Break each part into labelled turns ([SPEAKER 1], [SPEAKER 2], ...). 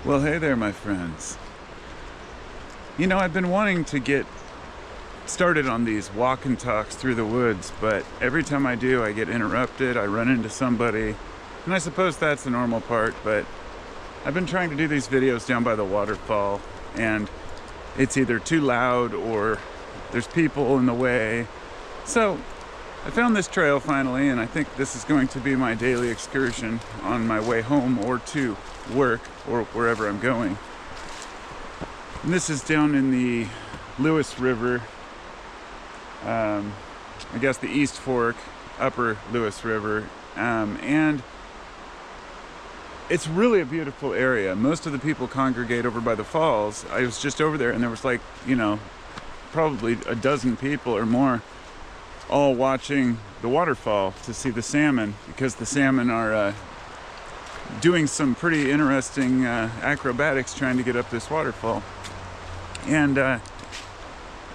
[SPEAKER 1] Well, hey there, my friends. You know, I've been wanting to get started on these walk and talks through the woods, but every time I do, I get interrupted, I run into somebody, and I suppose that's the normal part, but I've been trying to do these videos down by the waterfall, and it's either too loud or there's people in the way. So I found this trail finally, and I think this is going to be my daily excursion on my way home or to work or wherever I'm going. And this is down in the Lewis River, I guess the East Fork, Upper Lewis River, and it's really a beautiful area. Most of the people congregate over by the falls. I was just over there and there was like, you know, probably a dozen people or more all watching the waterfall to see the salmon, because the salmon are doing some pretty interesting acrobatics trying to get up this waterfall. And as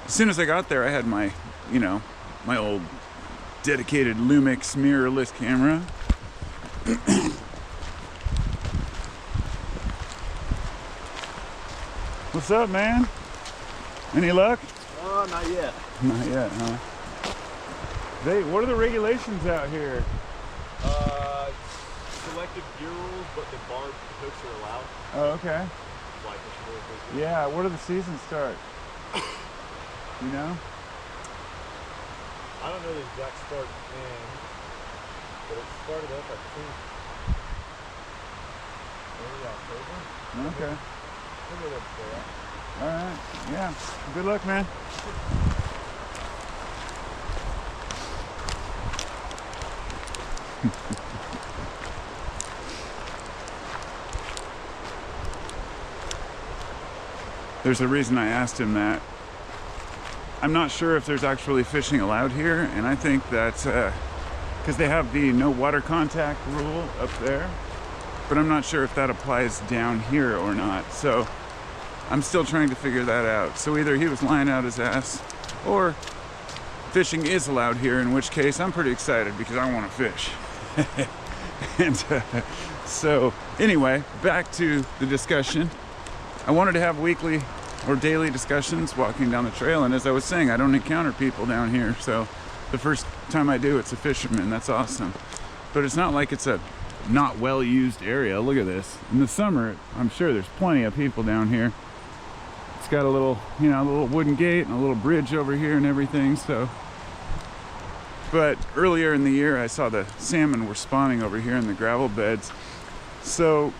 [SPEAKER 1] soon as I got there, I had my, you know, my old dedicated Lumix mirrorless camera. What's up, man? Any luck?
[SPEAKER 2] Not yet.
[SPEAKER 1] Not yet, huh? What are the regulations out here?
[SPEAKER 2] Selective gear rules, but the barbed hooks are allowed.
[SPEAKER 1] Oh, okay.
[SPEAKER 2] Fly fishing really quickly.
[SPEAKER 1] Yeah, where do the seasons start? You know?
[SPEAKER 2] I don't know the exact start and but it started up, I think, early October.
[SPEAKER 1] Okay.
[SPEAKER 2] Maybe that's fair.
[SPEAKER 1] All right. Yeah. Good luck, man. There's a reason I asked him that. I'm not sure if there's actually fishing allowed here, and I think that's because they have the no water contact rule up there, but I'm not sure if that applies down here or not. So I'm still trying to figure that out. So either he was lying out his ass, or fishing is allowed here, in which case I'm pretty excited because I want to fish. And so anyway, back to the discussion. I wanted to have weekly or daily discussions walking down the trail, and as I was saying, I don't encounter people down here, so the first time I do, it's a fisherman. That's awesome. But it's not like it's a not well used area. Look at this. In the summer, I'm sure there's plenty of people down here. It's got a little, you know, a little wooden gate and a little bridge over here and everything, so. But earlier in the year, I saw the salmon were spawning over here in the gravel beds. So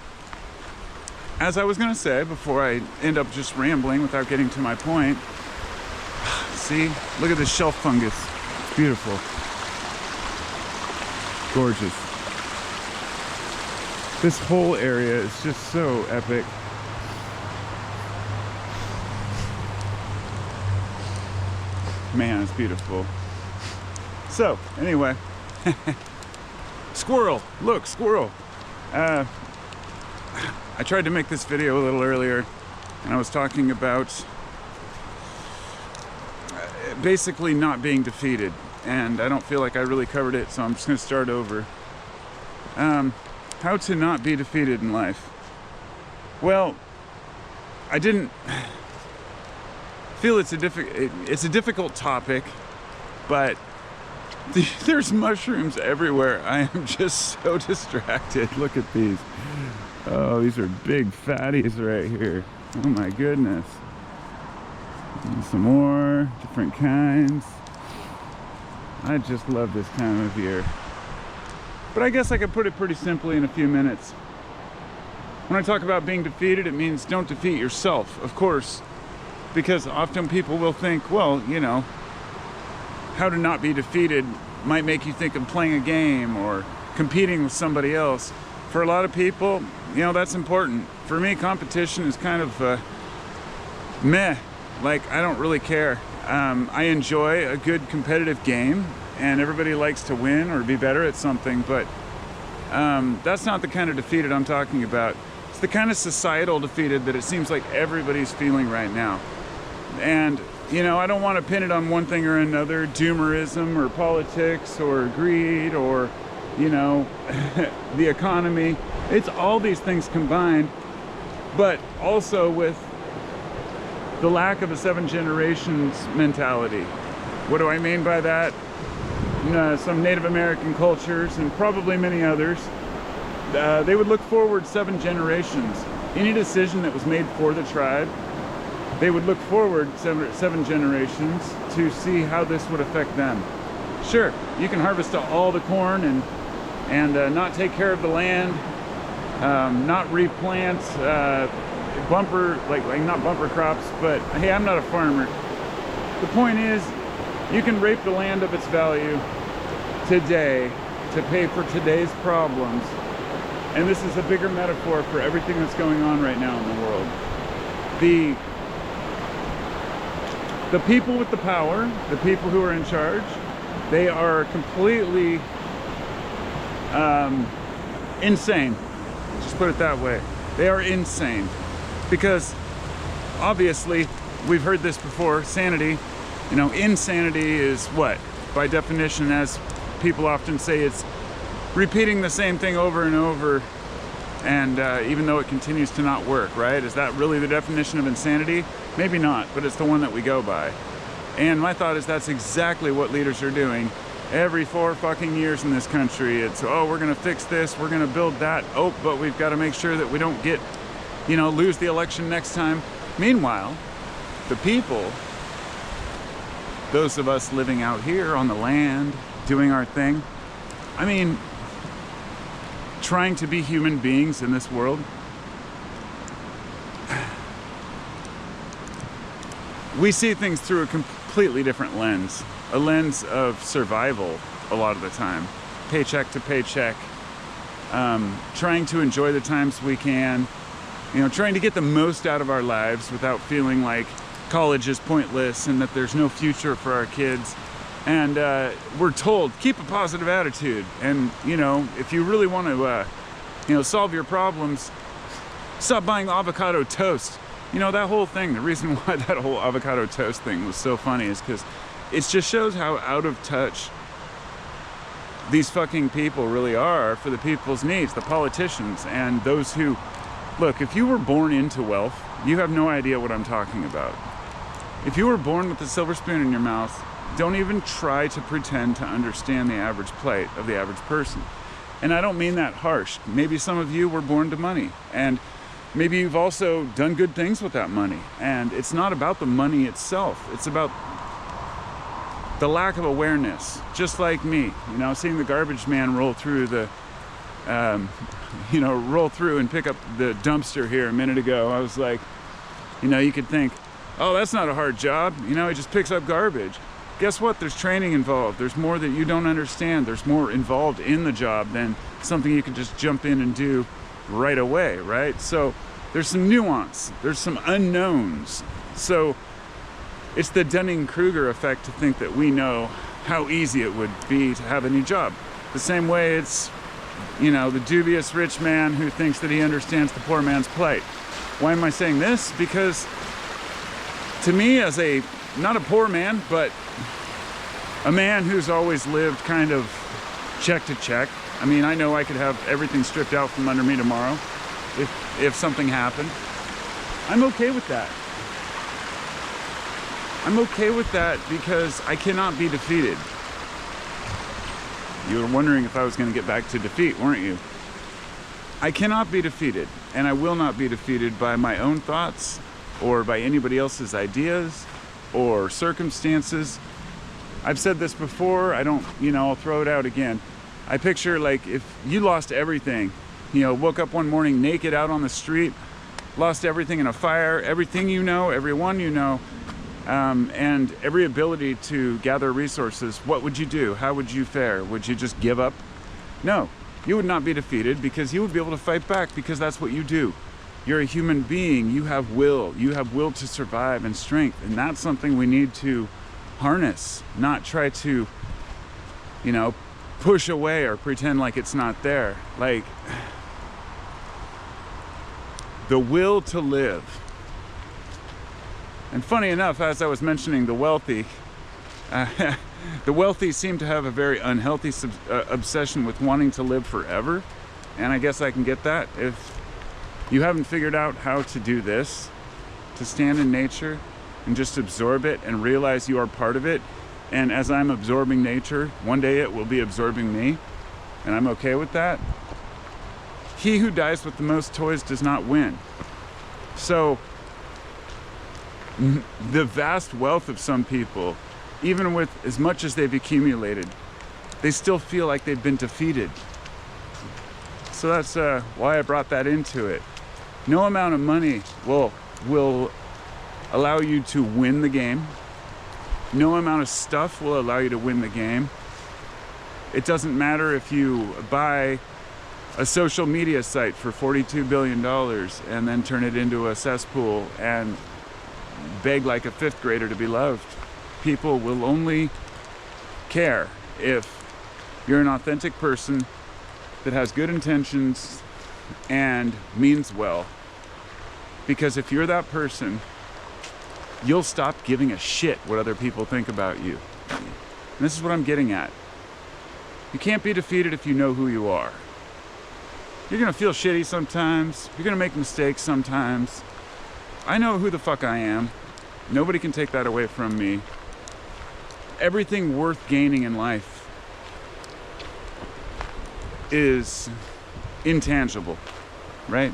[SPEAKER 1] as I was gonna say, before I end up just rambling without getting to my point, see, look at this shelf fungus. It's beautiful. Gorgeous. This whole area is just so epic. Man, it's beautiful. So, anyway, squirrel, look, squirrel. I tried to make this video a little earlier, and I was talking about basically not being defeated, and I don't feel like I really covered it, so I'm just going to start over. How to not be defeated in life. Well, I didn't feel it's a difficult topic, but there's mushrooms everywhere. I am just so distracted. Look at these. Oh, these are big fatties right here. Oh my goodness. And some more different kinds. I just love this time of year. But I guess I could put it pretty simply in a few minutes. When I talk about being defeated, it means don't defeat yourself, of course, because often people will think, well, you know, how to not be defeated might make you think of playing a game or competing with somebody else. For a lot of people, you know, that's important. For me, competition is kind of meh. Like, I don't really care. I enjoy a good competitive game, and everybody likes to win or be better at something, but that's not the kind of defeated I'm talking about. It's the kind of societal defeated that it seems like everybody's feeling right now. And you know, I don't want to pin it on one thing or another, doomerism or politics or greed or, you know, the economy. It's all these things combined. but also with the lack of a 7 generations mentality. What do I mean by that? Some Native American cultures and probably many others, they would look forward 7 generations. Any decision that was made for the tribe, they would look forward 7 generations to see how this would affect them. Sure, you can harvest all the corn and not take care of the land, not replant bumper, like not bumper crops, but hey, I'm not a farmer. The point is, you can rape the land of its value today to pay for today's problems. And this is a bigger metaphor for everything that's going on right now in the world. The people with the power, the people who are in charge, they are completely insane. Just put it that way. They are insane. Because obviously, we've heard this before, sanity. Insanity is what? By definition, as people often say, it's repeating the same thing over and over, and even though it continues to not work, right? Is that really the definition of insanity? Maybe not, but it's the one that we go by. And my thought is that's exactly what leaders are doing every 4 fucking years in this country. It's, oh, we're gonna fix this, we're gonna build that, oh, but we've got to make sure that we don't get, lose the election next time. Meanwhile, the people, those of us living out here on the land, doing our thing, I mean, trying to be human beings in this world, we see things through a completely different lens, a lens of survival a lot of the time, paycheck to paycheck, trying to enjoy the times we can, trying to get the most out of our lives without feeling like college is pointless and that there's no future for our kids. And we're told, keep a positive attitude. And, if you really want to, solve your problems, stop buying avocado toast. That whole thing, the reason why that whole avocado toast thing was so funny is because it just shows how out of touch these fucking people really are for the people's needs, the politicians and those who, look, if you were born into wealth, you have no idea what I'm talking about. If you were born with a silver spoon in your mouth, don't even try to pretend to understand the average plight of the average person. And I don't mean that harsh. Maybe some of you were born to money, and maybe you've also done good things with that money. And it's not about the money itself. It's about the lack of awareness, just like me. Seeing the garbage man roll through the, roll through and pick up the dumpster here a minute ago. I was like, you could think, oh, that's not a hard job. He just picks up garbage. Guess what? There's training involved. There's more that you don't understand. There's more involved in the job than something you can just jump in and do right away, right? So there's some nuance. There's some unknowns. So it's the Dunning-Kruger effect to think that we know how easy it would be to have any job. The same way it's, the dubious rich man who thinks that he understands the poor man's plight. Why am I saying this? Because to me, as not a poor man, but a man who's always lived kind of check to check. I mean, I know I could have everything stripped out from under me tomorrow if something happened. I'm okay with that. I'm okay with that because I cannot be defeated. You were wondering if I was going to get back to defeat, weren't you? I cannot be defeated, and I will not be defeated by my own thoughts or by anybody else's ideas or circumstances. I've said this before, I'll throw it out again. I picture like if you lost everything, woke up one morning naked out on the street, lost everything in a fire, everything everyone and every ability to gather resources, what would you do? How would you fare? Would you just give up? No, you would not be defeated because you would be able to fight back because that's what you do. You're a human being, you have will to survive and strength, and that's something we need to harness, not try to, push away or pretend like it's not there. Like, the will to live. And funny enough, as I was mentioning the wealthy seem to have a very unhealthy obsession with wanting to live forever. And I guess I can get that. you haven't figured out how to do this, to stand in nature and just absorb it and realize you are part of it. And as I'm absorbing nature, one day it will be absorbing me, and I'm okay with that. He who dies with the most toys does not win. So the vast wealth of some people, even with as much as they've accumulated, they still feel like they've been defeated. So that's why I brought that into it. No amount of money will allow you to win the game. No amount of stuff will allow you to win the game. It doesn't matter if you buy a social media site for $42 billion and then turn it into a cesspool and beg like a fifth grader to be loved. People will only care if you're an authentic person that has good intentions and means well. Because if you're that person, you'll stop giving a shit what other people think about you. And this is what I'm getting at. You can't be defeated if you know who you are. You're gonna feel shitty sometimes. You're gonna make mistakes sometimes. I know who the fuck I am. Nobody can take that away from me. Everything worth gaining in life is intangible, right?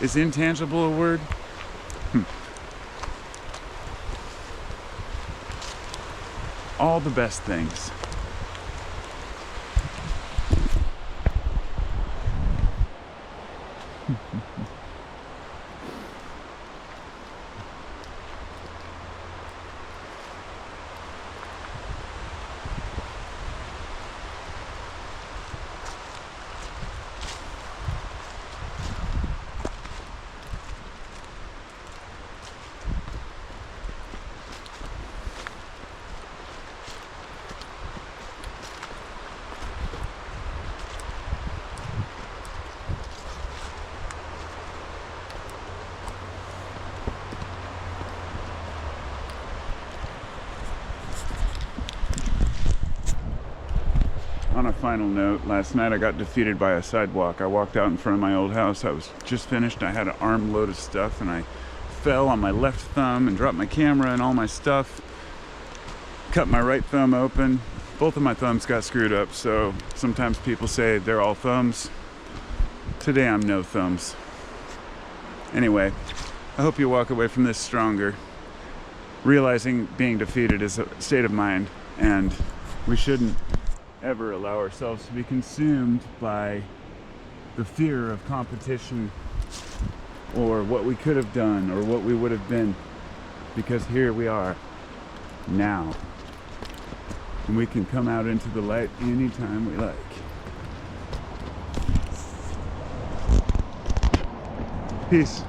[SPEAKER 1] Is intangible a word? All the best things. On a final note, last night I got defeated by a sidewalk. I walked out in front of my old house. I was just finished. I had an armload of stuff and I fell on my left thumb and dropped my camera and all my stuff. Cut my right thumb open. Both of my thumbs got screwed up, so sometimes people say they're all thumbs. Today I'm no thumbs. Anyway, I hope you walk away from this stronger, realizing being defeated is a state of mind, and we shouldn't ever allow ourselves to be consumed by the fear of competition or what we could have done or what we would have been, because here we are now, and we can come out into the light anytime we like. Peace.